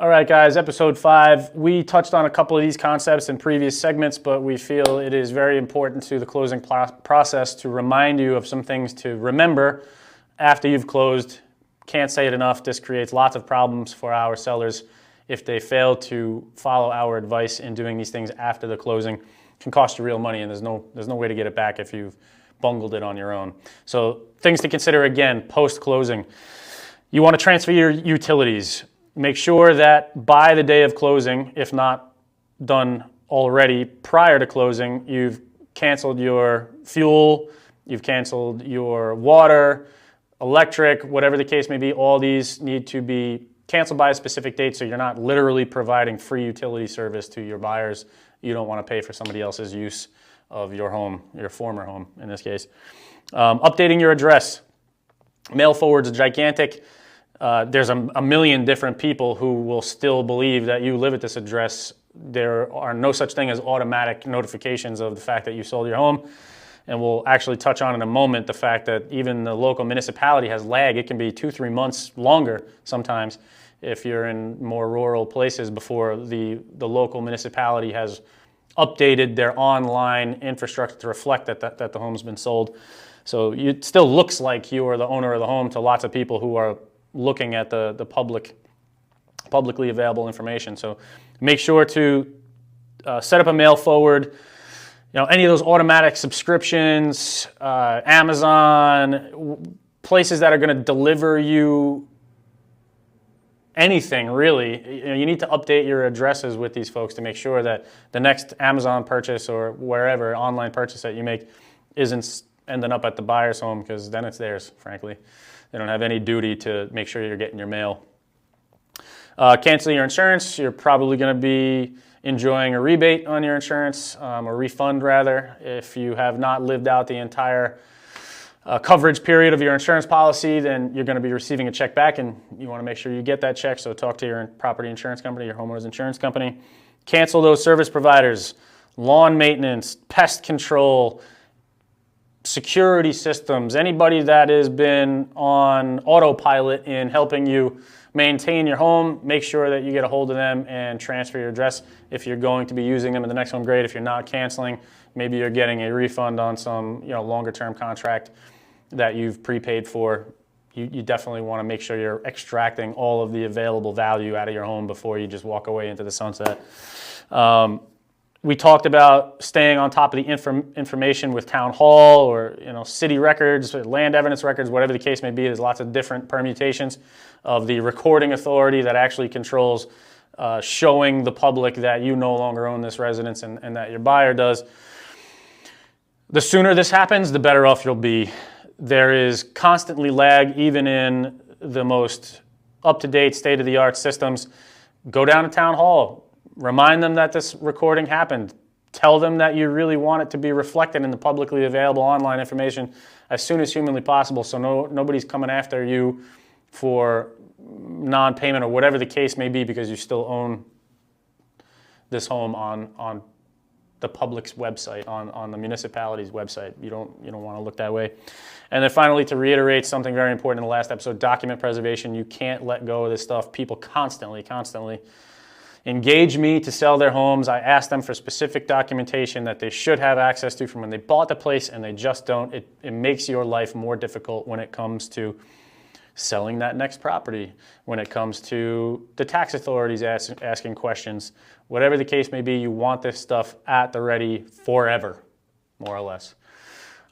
All right, guys, episode 5. We touched on a couple of these concepts in previous segments, but we feel it is very important to the closing process to remind you of some things to remember after you've closed. Can't say it enough. This creates lots of problems for our sellers if they fail to follow our advice in doing these things after the closing. It can cost you real money, and there's no way to get it back if you've bungled it on your own. So things to consider again post-closing. You want to transfer your utilities. Make sure that by the day of closing, if not done already prior to closing, you've canceled your fuel, you've canceled your water, electric, whatever the case may be. All these need to be canceled by a specific date so you're not literally providing free utility service to your buyers. You don't want to pay for somebody else's use of your home, your former home in this case. Updating your address. Mail forwards are gigantic. There's a million different people who will still believe that you live at this address. There are no such thing as automatic notifications of the fact that you sold your home. And we'll actually touch on in a moment the fact that even the local municipality has lag. It can be 2-3 months longer sometimes if you're in more rural places before the local municipality has updated their online infrastructure to reflect that the home's been sold. So it still looks like you are the owner of the home to lots of people who are looking at the publicly available information. So make sure to set up a mail forward. Any of those automatic subscriptions, Amazon, places that are going to deliver you anything really. You need to update your addresses with these folks to make sure that the next Amazon purchase or wherever online purchase that you make isn't ending up at the buyer's home, because then it's theirs, frankly. They don't have any duty to make sure you're getting your mail. Cancel your insurance. You're probably going to be enjoying a rebate on your insurance, a refund rather, if you have not lived out the entire coverage period of your insurance policy. Then you're going to be receiving a check back, and you want to make sure you get that check. So talk to your property insurance company, your homeowner's insurance company. Cancel those service providers, lawn maintenance, pest control, security systems, anybody that has been on autopilot in helping you maintain your home. Make sure that you get a hold of them and transfer your address. If you're going to be using them in the next home, great. If you're not, canceling, maybe you're getting a refund on some longer term contract that you've prepaid for. You definitely want to make sure you're extracting all of the available value out of your home before you just walk away into the sunset. We talked about staying on top of the information with town hall or city records, land evidence records, whatever the case may be. There's lots of different permutations of the recording authority that actually controls showing the public that you no longer own this residence and that your buyer does. The sooner this happens, the better off you'll be. There is constantly lag even in the most up-to-date, state-of-the-art systems. Go down to town hall. Remind them that this recording happened. Tell them that you really want it to be reflected in the publicly available online information as soon as humanly possible, so nobody's coming after you for non-payment or whatever the case may be, because you still own this home on the public's website, on the municipality's website. You don't want to look that way. And then finally, to reiterate something very important in the last episode, document preservation. You can't let go of this stuff. People constantly engage me to sell their homes. I ask them for specific documentation that they should have access to from when they bought the place, and they just don't. It makes your life more difficult when it comes to selling that next property, when it comes to the tax authorities asking questions. Whatever the case may be, you want this stuff at the ready forever, more or less.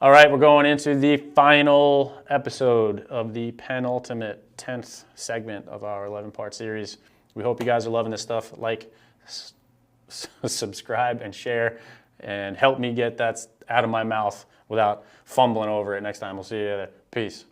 All right, we're going into the final episode of the penultimate 10th segment of our 11-part series. We hope you guys are loving this stuff. Like, subscribe, and share, and help me get that out of my mouth without fumbling over it next time. We'll see you later. Peace.